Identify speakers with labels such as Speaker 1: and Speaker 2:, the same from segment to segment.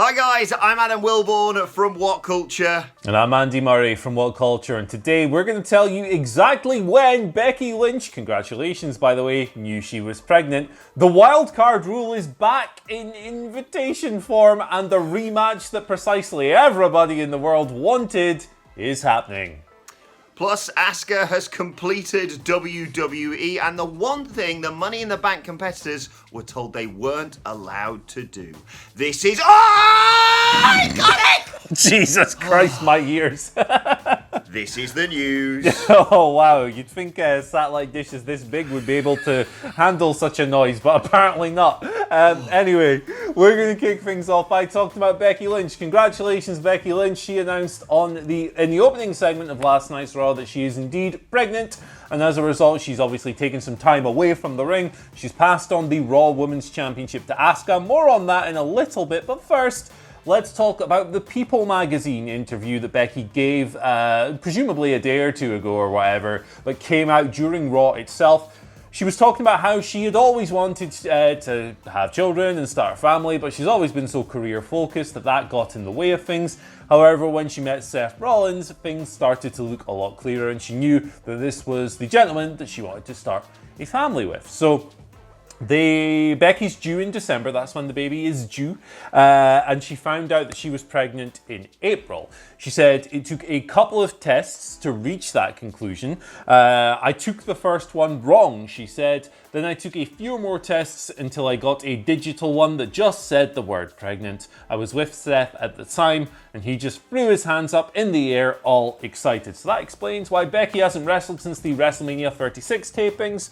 Speaker 1: Hi guys, I'm Adam Wilborn from WhatCulture.
Speaker 2: And I'm Andy Murray from WhatCulture, and today we're going to tell you exactly when Becky Lynch, congratulations by the way, knew she was pregnant. The wildcard rule is back in invitation form, and the rematch that precisely everybody in the world wanted is happening.
Speaker 1: Plus, Asuka has completed WWE, and the one thing the Money in the Bank competitors were told they weren't allowed to do. This is... Oh, I got it!
Speaker 2: Jesus Christ, my ears.
Speaker 1: This is the news.
Speaker 2: Oh, wow. You'd think satellite dishes this big would be able to handle such a noise, but apparently not. Anyway, we're going to kick things off by talking about Becky Lynch. Congratulations, Becky Lynch. She announced in the opening segment of last night's Raw that she is indeed pregnant, and as a result, she's obviously taken some time away from the ring. She's passed on the Raw Women's Championship to Asuka. More on that in a little bit, but first, let's talk about the People magazine interview that Becky gave, presumably a day or two ago or whatever, but came out during Raw itself. She was talking about how she had always wanted to have children and start a family, but she's always been so career focused that got in the way of things. However, when she met Seth Rollins, things started to look a lot clearer, and she knew that this was the gentleman that she wanted to start a family with. So Becky's due in December, that's when the baby is due, and she found out that she was pregnant in April. She said, it took a couple of tests to reach that conclusion. I took the first one wrong, she said. Then I took a few more tests until I got a digital one that just said the word pregnant. I was with Seth at the time, and he just threw his hands up in the air, all excited. So that explains why Becky hasn't wrestled since the WrestleMania 36 tapings.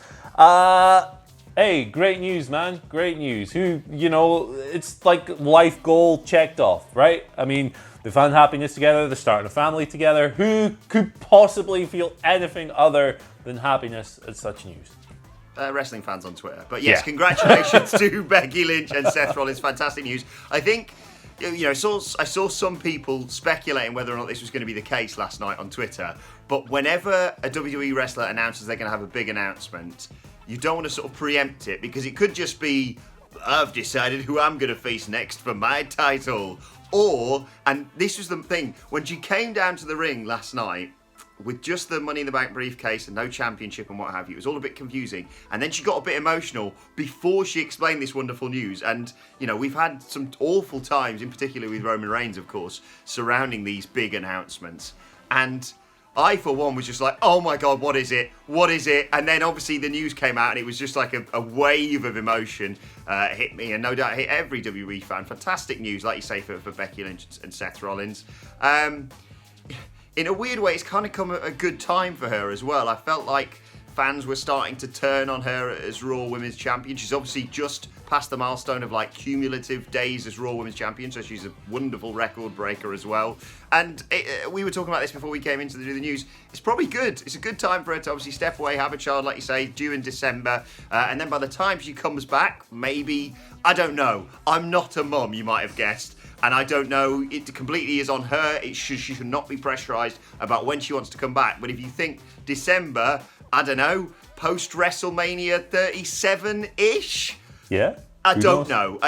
Speaker 2: Hey, great news, man. Great news. It's like life goal checked off, right? I mean, they found happiness together, they're starting a family together. Who could possibly feel anything other than happiness at such news?
Speaker 1: Wrestling fans on Twitter. But yes, Congratulations to Becky Lynch and Seth Rollins. Fantastic news. I think, I saw some people speculating whether or not this was going to be the case last night on Twitter. But whenever a WWE wrestler announces they're going to have a big announcement, you don't want to sort of preempt it, because it could just be, I've decided who I'm going to face next for my title. And this was the thing, when she came down to the ring last night with just the Money in the Bank briefcase and no championship and what have you, it was all a bit confusing. And then she got a bit emotional before she explained this wonderful news. And, we've had some awful times, in particular with Roman Reigns, of course, surrounding these big announcements. And I, for one, was just like, oh my God, what is it? What is it? And then obviously the news came out and it was just like a wave of emotion hit me, and no doubt hit every WWE fan. Fantastic news, like you say, for Becky Lynch and Seth Rollins. In a weird way, it's kind of come at a good time for her as well. I felt like fans were starting to turn on her as Raw Women's Champion. She's obviously just past the milestone of cumulative days as Raw Women's Champion, so she's a wonderful record breaker as well. And we were talking about this before we came into the news. It's probably good. It's a good time for her to obviously step away, have a child, like you say, due in December. And then by the time she comes back, maybe, I don't know. I'm not a mum, you might have guessed. And I don't know, it completely is on her. She should not be pressurised about when she wants to come back. But if you think December, I don't know, post WrestleMania 37-ish? Yeah. I don't know.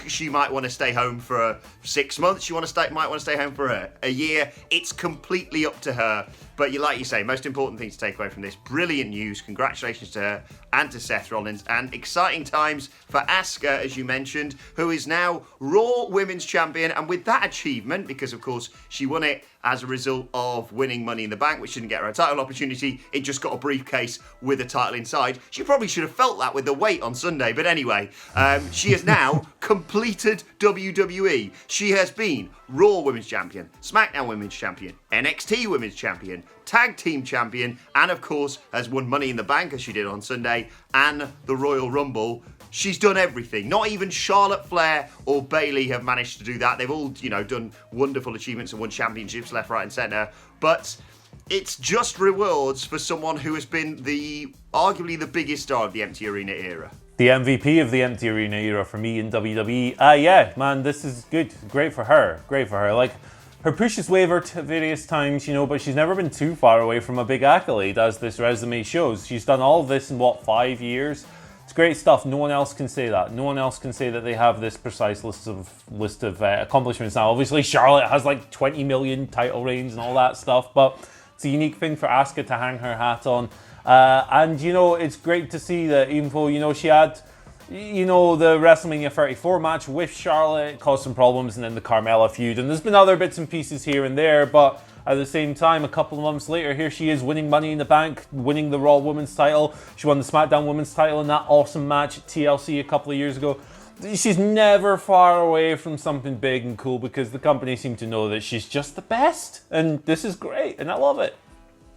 Speaker 1: She might want to stay home for 6 months. She might want to stay home for a year. It's completely up to her. But like you say, most important thing to take away from this, brilliant news. Congratulations to her and to Seth Rollins. And exciting times for Asuka, as you mentioned, who is now Raw Women's Champion. And with that achievement, because of course she won it as a result of winning Money in the Bank, which didn't get her a title opportunity, it just got a briefcase with a title inside. She probably should have felt that with the weight on Sunday. But anyway, she has now completed WWE. She has been Raw Women's Champion, SmackDown Women's Champion, NXT Women's Champion, Tag Team Champion, and of course has won Money in the Bank, as she did on Sunday, and the Royal Rumble. She's done everything. Not even Charlotte Flair or Bayley have managed to do that. They've all, done wonderful achievements and won championships left, right, and centre. But it's just rewards for someone who has been arguably the biggest star of the Empty Arena era.
Speaker 2: The MVP of the Empty Arena era for me in WWE. This is good. Great for her. Her push has wavered at various times, but she's never been too far away from a big accolade, as this resume shows. She's done all of this in, 5 years? It's great stuff. No one else can say that. No one else can say that they have this precise list of accomplishments now. Obviously, Charlotte has like 20 million title reigns and all that stuff, but it's a unique thing for Asuka to hang her hat on. And, it's great to see that even though, she had, the WrestleMania 34 match with Charlotte, it caused some problems, and then the Carmella feud. And there's been other bits and pieces here and there, but at the same time, a couple of months later, here she is winning Money in the Bank, winning the Raw Women's title. She won the SmackDown Women's title in that awesome match at TLC a couple of years ago. She's never far away from something big and cool because the company seem to know that she's just the best. And this is great, and I love it.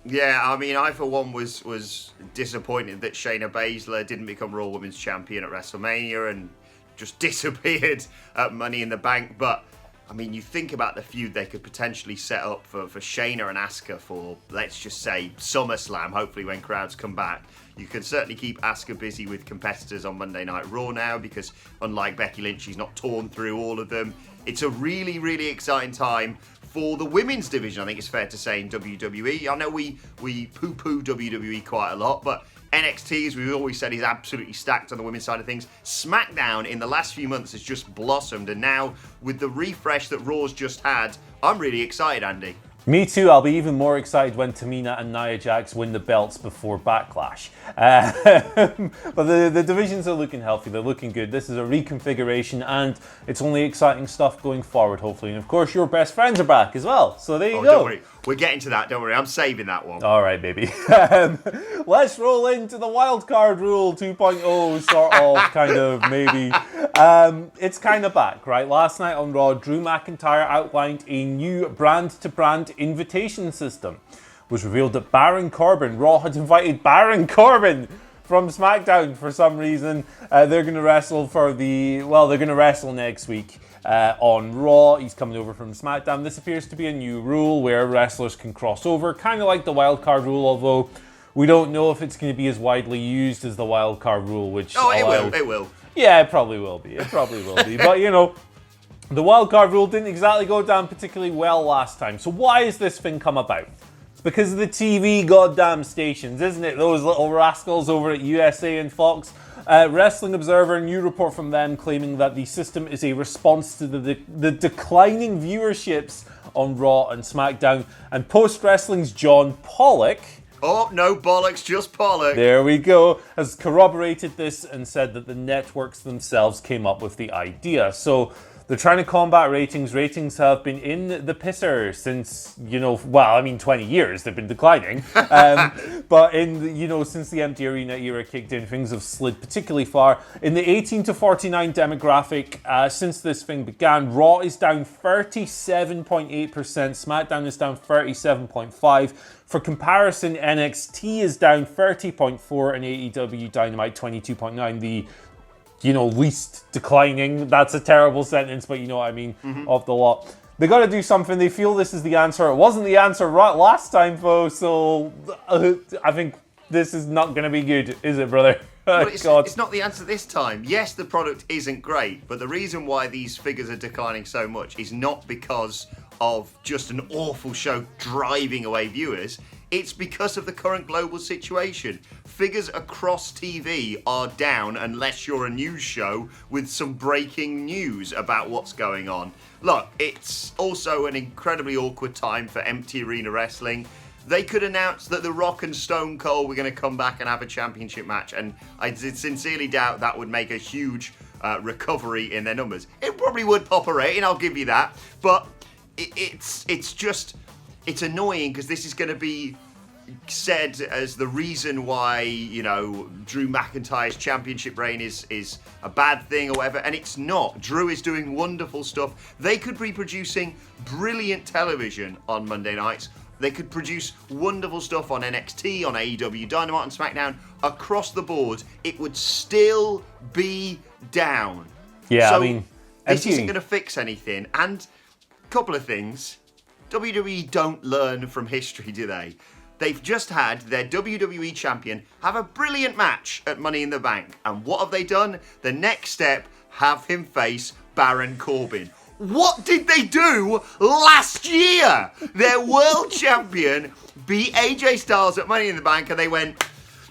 Speaker 1: Yeah, I mean, I for one was disappointed that Shayna Baszler didn't become Raw Women's Champion at WrestleMania and just disappeared at Money in the Bank. But, I mean, you think about the feud they could potentially set up for Shayna and Asuka for, let's just say, SummerSlam, hopefully when crowds come back. You can certainly keep Asuka busy with competitors on Monday Night Raw now because, unlike Becky Lynch, she's not torn through all of them. It's a really, really exciting time for the women's division, I think it's fair to say, in WWE. I know we poo-poo WWE quite a lot, but NXT, as we've always said, is absolutely stacked on the women's side of things. SmackDown in the last few months has just blossomed, and now with the refresh that Raw's just had, I'm really excited, Andy.
Speaker 2: Me too. I'll be even more excited when Tamina and Nia Jax win the belts before Backlash. But the divisions are looking healthy. They're looking good. This is a reconfiguration, and it's only exciting stuff going forward, hopefully. And of course, your best friends are back as well. So there you go.
Speaker 1: Don't worry. We're getting to that. Don't worry. I'm saving that one.
Speaker 2: All right, baby. Let's roll into the wildcard rule 2.0, sort of, kind of, maybe. It's kind of back, right? Last night on Raw, Drew McIntyre outlined a new brand-to-brand invitation system. It was revealed that Baron Corbin, Raw had invited Baron Corbin from SmackDown for some reason. They're going to wrestle next week on Raw. He's coming over from SmackDown. This appears to be a new rule where wrestlers can cross over, kind of like the wildcard rule, although we don't know if it's going to be as widely used as the wildcard rule, which...
Speaker 1: Oh, it will.
Speaker 2: Yeah, it probably will be. But, the wildcard rule didn't exactly go down particularly well last time. So why has this thing come about? It's because of the TV goddamn stations, isn't it? Those little rascals over at USA and Fox. Wrestling Observer, a new report from them claiming that the system is a response to the declining viewerships on Raw and SmackDown. And Post Wrestling's John Pollock...
Speaker 1: Oh, no bollocks, just Pollock.
Speaker 2: There we go. Has corroborated this and said that the networks themselves came up with the idea. So they're trying to combat ratings. Ratings have been in the pisser since, 20 years. They've been declining. But since the empty arena era kicked in, things have slid particularly far. In the 18 to 49 demographic, since this thing began, Raw is down 37.8%. SmackDown is down 37.5%. For comparison, NXT is down 30.4% and AEW Dynamite 22.9%. The least declining. That's a terrible sentence, but you know what I mean, of the lot. They got to do something. They feel this is the answer. It wasn't the answer right last time, though, so I think this is not going to be good, is it, brother?
Speaker 1: It's not the answer this time. Yes, the product isn't great, but the reason why these figures are declining so much is not because of just an awful show driving away viewers. It's because of the current global situation. Figures across TV are down unless you're a news show with some breaking news about what's going on. Look, it's also an incredibly awkward time for empty arena wrestling. They could announce that The Rock and Stone Cold were going to come back and have a championship match, and I sincerely doubt that would make a huge recovery in their numbers. It probably would pop a rating, I'll give you that, but it's annoying because this is going to be said as the reason why, Drew McIntyre's championship reign is a bad thing or whatever, and it's not. Drew is doing wonderful stuff. They could be producing brilliant television on Monday nights. They could produce wonderful stuff on NXT, on AEW Dynamite, and SmackDown. Across the board, it would still be down.
Speaker 2: Yeah,
Speaker 1: so this isn't going to fix anything. And a couple of things. WWE don't learn from history, do they? They've just had their WWE champion have a brilliant match at Money in the Bank. And what have they done? The next step, have him face Baron Corbin. What did they do last year? Their world champion beat AJ Styles at Money in the Bank, and they went,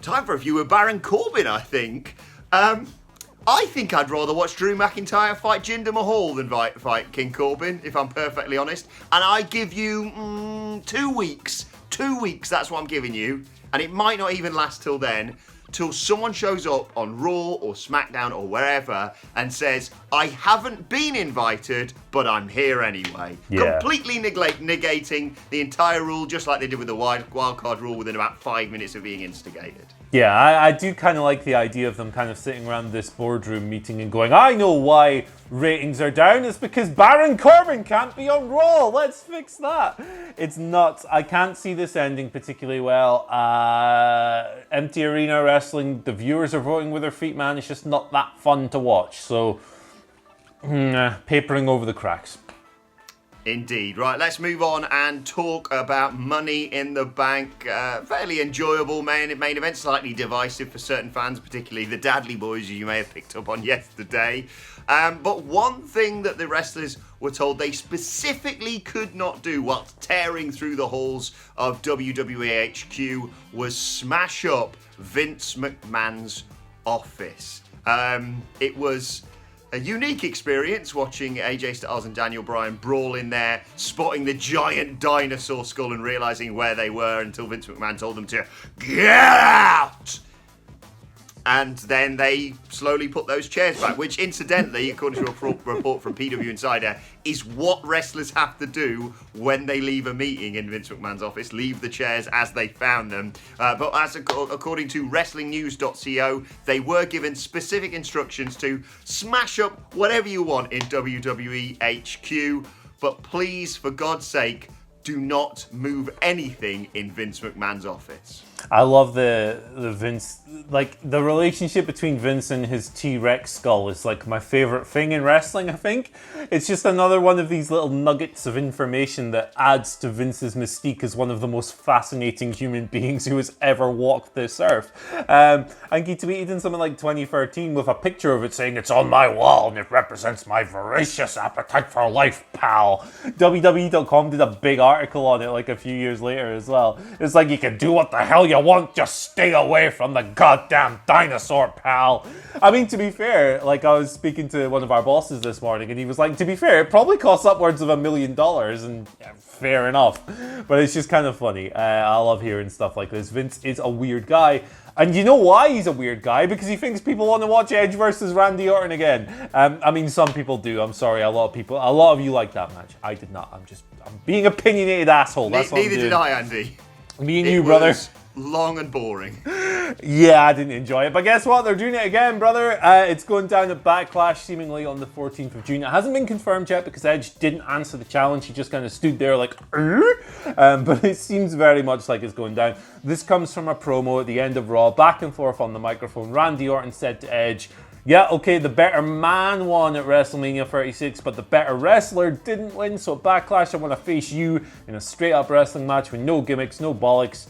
Speaker 1: time for a feud with Baron Corbin, I think. I think I'd rather watch Drew McIntyre fight Jinder Mahal than fight King Corbin, if I'm perfectly honest. And I give you 2 weeks. 2 weeks, that's what I'm giving you. And it might not even last till then. Till someone shows up on Raw or SmackDown or wherever and says, I haven't been invited, but I'm here anyway.
Speaker 2: Yeah.
Speaker 1: Completely negating the entire rule, just like they did with the wildcard rule within about 5 minutes of being instigated.
Speaker 2: Yeah, I do kind of like the idea of them kind of sitting around this boardroom meeting and going, I know why ratings are down. It's because Baron Corbin can't be on Raw. Let's fix that. It's nuts. I can't see this ending particularly well. Empty arena wrestling, the viewers are voting with their feet, man. It's just not that fun to watch. So, papering over the cracks.
Speaker 1: Indeed. Right, let's move on and talk about Money in the Bank. Fairly enjoyable main event, slightly divisive for certain fans, particularly the Dudley Boys, you may have picked up on yesterday. But one thing that the wrestlers were told they specifically could not do whilst tearing through the halls of WWE HQ was smash up Vince McMahon's office. It was a unique experience watching AJ Styles and Daniel Bryan brawl in there, spotting the giant dinosaur skull and realising where they were until Vince McMahon told them to get out. And then they slowly put those chairs back, which incidentally, according to a report from PW Insider, is what wrestlers have to do when they leave a meeting in Vince McMahon's office, leave the chairs as they found them. But according to WrestlingNews.co, they were given specific instructions to smash up whatever you want in WWE HQ, but please, for God's sake, do not move anything in Vince McMahon's office.
Speaker 2: I love the Vince, like the relationship between Vince and his T-Rex skull is like my favorite thing in wrestling, I think. It's just another one of these little nuggets of information that adds to Vince's mystique as one of the most fascinating human beings who has ever walked this earth. And he tweeted in something like 2013 with a picture of it saying, it's on my wall and it represents my voracious appetite for life, pal. WWE.com did a big article on it like a few years later as well. It's like, you can do what the hell you want, just stay away from the goddamn dinosaur, pal. I mean, to be fair, like I was speaking to one of our bosses this morning and he was like, to be fair, it probably costs upwards of $1 million, and yeah, fair enough. But it's just kind of funny. I love hearing stuff like this. Vince is a weird guy. And you know why he's a weird guy? Because he thinks people want to watch Edge versus Randy Orton again. I mean, some people do. I'm sorry, a lot of you like that match. I did not. I'm being opinionated asshole. That's what I'm doing.
Speaker 1: Neither did I, Andy.
Speaker 2: Me and you, brother.
Speaker 1: Long and boring.
Speaker 2: Yeah, I didn't enjoy it. But guess what? They're doing it again, brother. It's going down at Backlash, seemingly on the 14th of June. It hasn't been confirmed yet because Edge didn't answer the challenge. He just kind of stood there like, but it seems very much like it's going down. This comes from a promo at the end of Raw, back and forth on the microphone. Randy Orton said to Edge, yeah, okay, the better man won at WrestleMania 36, but the better wrestler didn't win. So at Backlash, I want to face you in a straight-up wrestling match with no gimmicks, no bollocks.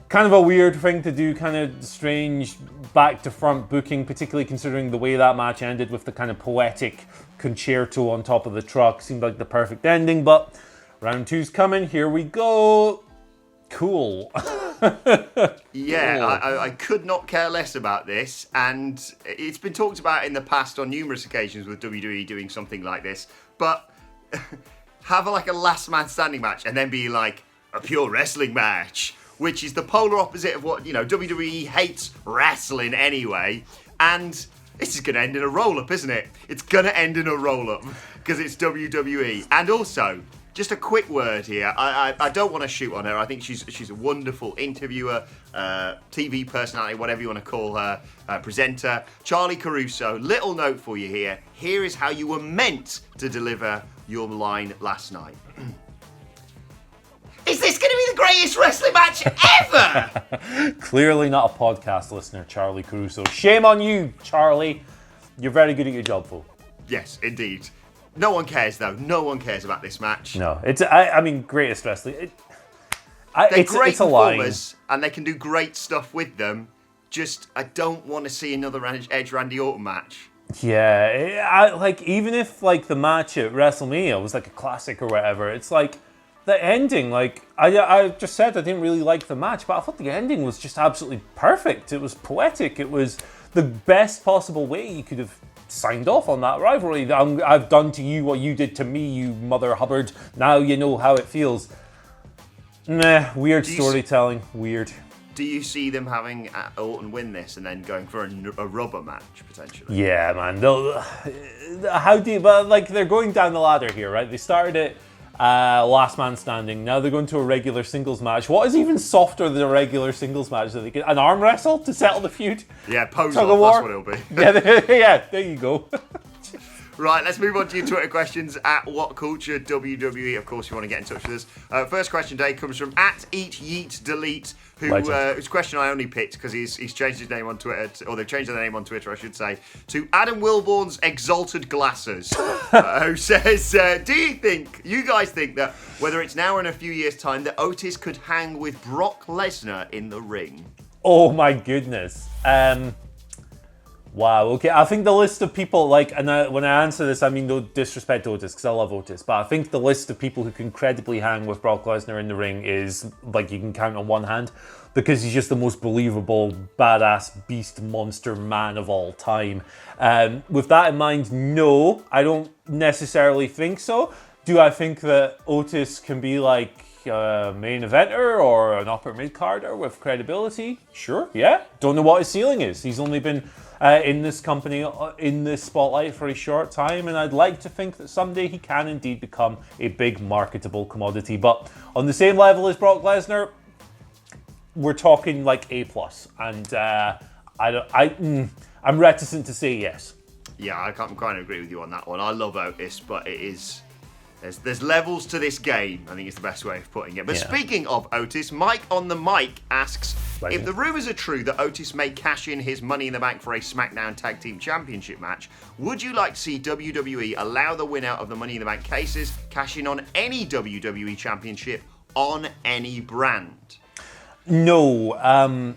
Speaker 2: Kind of a weird thing to do, kind of strange back-to-front booking, particularly considering the way that match ended with the kind of poetic concerto on top of the truck. Seemed like the perfect ending, but round two's coming. Here we go. Cool.
Speaker 1: Yeah, I could not care less about this, and it's been talked about in the past on numerous occasions with WWE doing something like this, but have like a last man standing match and then be like a pure wrestling match, which is the polar opposite of what, WWE hates wrestling anyway, and this is going to end in a roll-up, isn't it? It's going to end in a roll-up because it's WWE. And also, just a quick word here. I don't want to shoot on her. I think she's a wonderful interviewer, TV personality, whatever you want to call her, presenter. Charlie Caruso, little note for you here. Here is how you were meant to deliver your line last night. Is this going to be the greatest wrestling match ever?
Speaker 2: Clearly not a podcast listener, Charlie Caruso. Shame on you, Charlie. You're very good at your job, Phil.
Speaker 1: Yes, indeed. No one cares, though. No one cares about this match.
Speaker 2: No, I mean, greatest wrestling.
Speaker 1: They're great performers, and they can do great stuff with them. Just, I don't want to see another Edge Randy Orton match.
Speaker 2: Yeah, even if the match at WrestleMania was like a classic or whatever, it's like the ending. Like I just said, I didn't really like the match, but I thought the ending was just absolutely perfect. It was poetic. It was the best possible way you could have signed off on that rivalry. I've done to you what you did to me, you Mother Hubbard. Now you know how it feels. Meh, weird storytelling. Weird.
Speaker 1: Do you see them having Orton win this and then going for a rubber match potentially?
Speaker 2: Yeah, man. They're going down the ladder here, right? They started it last man standing. Now they're going to a regular singles match. What is even softer than a regular singles match? That they get an arm wrestle to settle the feud?
Speaker 1: Yeah, pose off. That's what it'll be.
Speaker 2: Yeah, there you go.
Speaker 1: Right, let's move on to your Twitter questions at WhatCulture WWE. Of course, if you want to get in touch with us. First question today comes from at Eat Yeet Delete, whose question I only picked because he's changed his name on Twitter, or they've changed their name on Twitter, I should say, to Adam Wilborn's Exalted Glasses, who says, do you guys think that whether it's now or in a few years' time, that Otis could hang with Brock Lesnar in the ring?
Speaker 2: Oh my goodness. Wow, okay. I think the list of people, when I answer this, I mean no disrespect to Otis, because I love Otis, but I think the list of people who can credibly hang with Brock Lesnar in the ring is, you can count on one hand, because he's just the most believable, badass, beast, monster man of all time. With that in mind, no, I don't necessarily think so. Do I think that Otis can be a main eventer or an upper mid-carder with credibility? Sure, yeah. Don't know what his ceiling is. He's only been in this company, in this spotlight for a short time, and I'd like to think that someday he can indeed become a big marketable commodity. But on the same level as Brock Lesnar, we're talking A+, and I'm reticent to say yes.
Speaker 1: Yeah, I'm kind of agree with you on that one. I love Otis, but it is... There's levels to this game, I think is the best way of putting it. But Speaking of Otis, Mike on the mic asks, if the rumours are true that Otis may cash in his Money in the Bank for a SmackDown Tag Team Championship match, would you like to see WWE allow the winner of the Money in the Bank cases cash in on any WWE Championship on any brand?
Speaker 2: No. I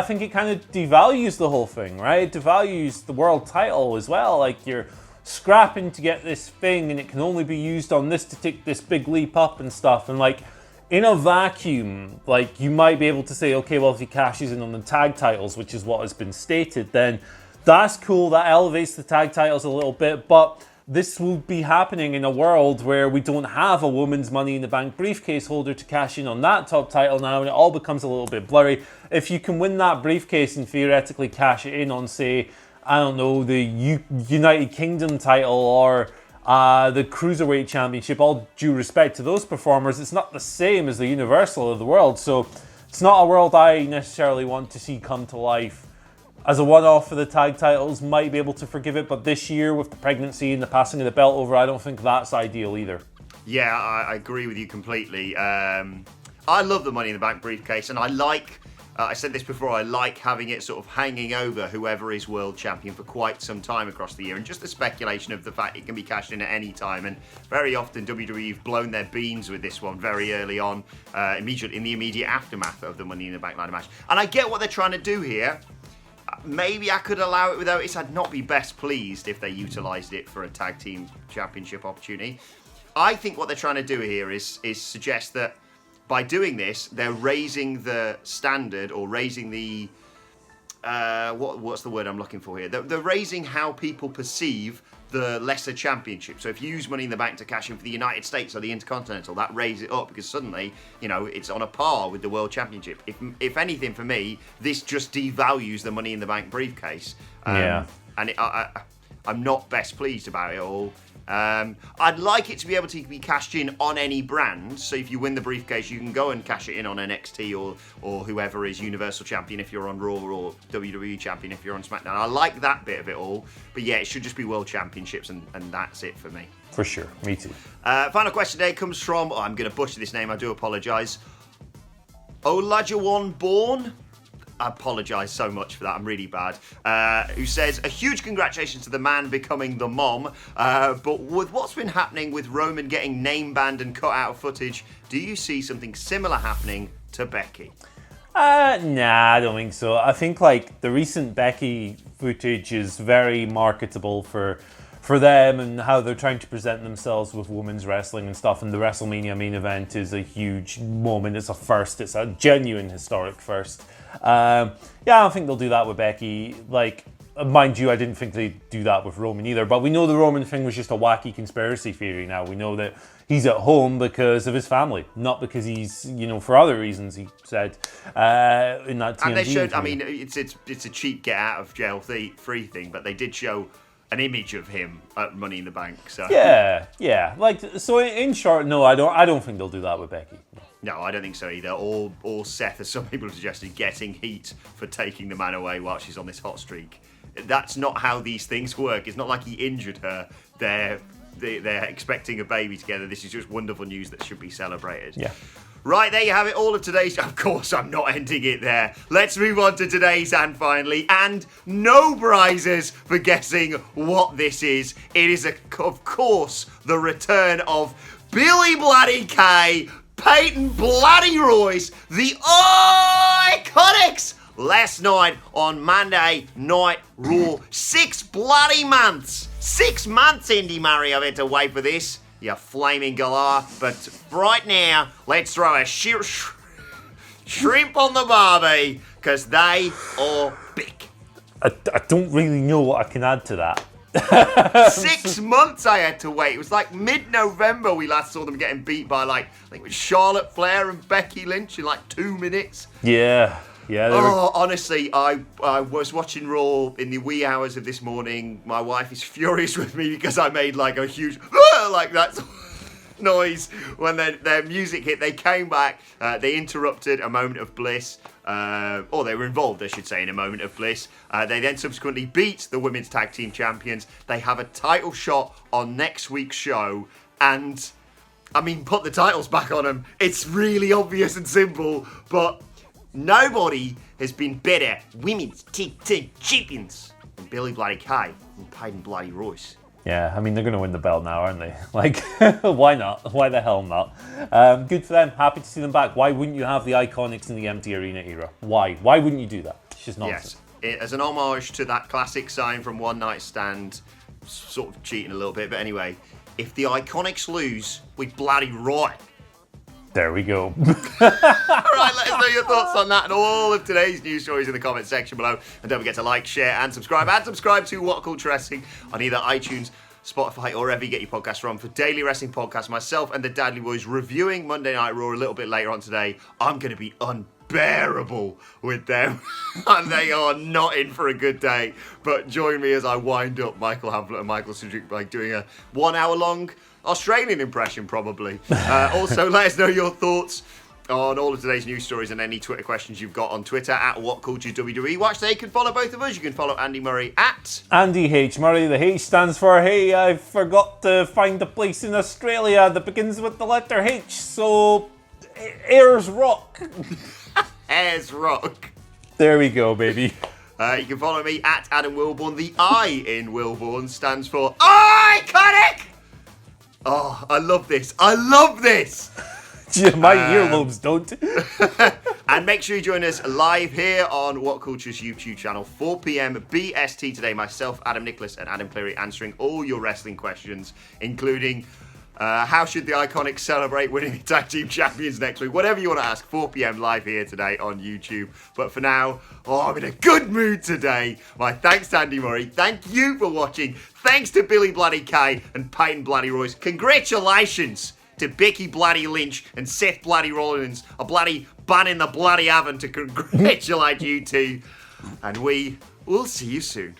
Speaker 2: think it kind of devalues the whole thing, right? It devalues the world title as well. You're scrapping to get this thing and it can only be used on this to take this big leap up and stuff. And in a vacuum, you might be able to say, okay, well, if he cashes in on the tag titles, which is what has been stated, then that's cool. That elevates the tag titles a little bit. But this will be happening in a world where we don't have a woman's Money in the Bank briefcase holder to cash in on that top title now, and it all becomes a little bit blurry. If you can win that briefcase and theoretically cash it in on, say, I don't know, the United Kingdom title or the Cruiserweight Championship, all due respect to those performers, it's not the same as the Universal of the world. So it's not a world I necessarily want to see come to life. As a one-off for the tag titles, might be able to forgive it, but this year with the pregnancy and the passing of the belt over, I don't think that's ideal either.
Speaker 1: Yeah, I agree with you completely. I love the Money in the Bank briefcase, and I like, I said this before, I like having it sort of hanging over whoever is world champion for quite some time across the year, and just the speculation of the fact it can be cashed in at any time. And very often WWE have blown their beans with this one very early on, in the immediate aftermath of the Money in the Bank ladder match. And I get what they're trying to do here. Maybe I could allow it with Otis. I'd not be best pleased if they utilised it for a tag team championship opportunity. I think what they're trying to do here is suggest that by doing this, they're raising the standard, or raising the what's the word I'm looking for here? They're raising how people perceive the lesser championship. So if you use Money in the Bank to cash in for the United States or the Intercontinental, that raises it up because suddenly, it's on a par with the World Championship. If anything, for me, this just devalues the Money in the Bank briefcase. And I'm not best pleased about it all. I'd like it to be able to be cashed in on any brand. So if you win the briefcase, you can go and cash it in on NXT or whoever is Universal Champion if you're on Raw, or WWE Champion if you're on SmackDown. I like that bit of it all. But yeah, it should just be World Championships, and that's it for me.
Speaker 2: For sure. Me too.
Speaker 1: Final question today comes from, I'm going to butcher this name, I do apologise. Olajuwon Bourne? I apologise so much for that, I'm really bad. Who says, a huge congratulations to the man becoming the mom, but with what's been happening with Roman getting name banned and cut out of footage, do you see something similar happening to Becky?
Speaker 2: Nah, I don't think so. I think the recent Becky footage is very marketable for them and how they're trying to present themselves with women's wrestling and stuff, and the WrestleMania main event is a huge moment. It's a first. It's a genuine historic first. I don't think they'll do that with Becky. Like, mind you, I didn't think they'd do that with Roman either, but we know the Roman thing was just a wacky conspiracy theory now. We know that he's at home because of his family, not because he's, for other reasons, he said in that TMZ
Speaker 1: And they showed,
Speaker 2: interview.
Speaker 1: it's a cheap get out of jail free thing, but they did show an image of him at Money in the Bank. So
Speaker 2: Yeah. Like, so in short, no, I don't think they'll do that with Becky.
Speaker 1: No, I don't think so either. Or Seth, as some people have suggested, getting heat for taking the man away while she's on this hot streak. That's not how these things work. It's not like he injured her. They're expecting a baby together. This is just wonderful news that should be celebrated.
Speaker 2: Yeah.
Speaker 1: Right, there you have it, all of today's... Of course, I'm not ending it there. Let's move on to today's and finally. And no prizes for guessing what this is. It is, of course, the return of Billy Bloody Kay, Peyton Bloody Royce, the Iconics, last night on Monday Night Raw. 6 bloody months. 6 months, Indy Murray, I've had to wait for this. You flaming galah. But right now, let's throw a shrimp on the barbie, because they are big.
Speaker 2: I don't really know what I can add to that.
Speaker 1: 6 months I had to wait. It was like mid-November we last saw them getting beat by, I think it was Charlotte Flair and Becky Lynch in 2 minutes.
Speaker 2: Yeah.
Speaker 1: Honestly, I was watching Raw in the wee hours of this morning. My wife is furious with me because I made a huge that noise when their music hit. They came back, they interrupted a moment of bliss, or they were involved, I should say, in a moment of bliss. They then subsequently beat the Women's Tag Team Champions. They have a title shot on next week's show, and put the titles back on them. It's really obvious and simple, but nobody has been better Women's Tag Team Champions than Billy Bloody Kay and Peyton Bloody Royce.
Speaker 2: Yeah, they're going to win the belt now, aren't they? Why not? Why the hell not? Good for them. Happy to see them back. Why wouldn't you have the Iconics in the empty arena era? Why? Why wouldn't you do that? It's just nonsense.
Speaker 1: Yes, as an homage to that classic sign from One Night Stand, sort of cheating a little bit, but anyway, if the Iconics lose, we bloody right.
Speaker 2: There we go.
Speaker 1: All right, let us know your thoughts on that and all of today's news stories in the comment section below. And don't forget to like, share, and subscribe. And subscribe to What Culture Wrestling on either iTunes, Spotify, or wherever you get your podcasts from. For daily wrestling podcasts, myself and the Dudley Boys reviewing Monday Night Raw a little bit later on today. I'm going to be unbearable with them. And they are not in for a good day. But join me as I wind up Michael Hamlet and Michael Cedric by doing a 1 hour long Australian impression, probably. Also, let us know your thoughts on all of today's news stories and any Twitter questions you've got on Twitter at WhatCultureWWE. Watch there. You can follow both of us. You can follow Andy Murray at
Speaker 2: Andy H. Murray. The H stands for, hey, I forgot to find a place in Australia that begins with the letter H. So, Ayers Rock.
Speaker 1: Ayers Rock.
Speaker 2: There we go, baby.
Speaker 1: You can follow me at Adam Wilborn. The I in Wilborn stands for Iconic. Oh, I love this. I love this.
Speaker 2: My earlobes don't.
Speaker 1: And make sure you join us live here on What Culture's YouTube channel, 4 p.m. BST today. Myself, Adam Nicholas, and Adam Cleary answering all your wrestling questions, including how should the Iconics celebrate winning the Tag Team Champions next week? Whatever you want to ask, 4 p.m. live here today on YouTube. But for now, I'm in a good mood today. My thanks to Andy Murray. Thank you for watching. Thanks to Billy Bloody Kay and Peyton Bloody Royce. Congratulations to Becky Bloody Lynch and Seth Bloody Rollins. A bloody ban in the bloody oven to congratulate you two. And we will see you soon.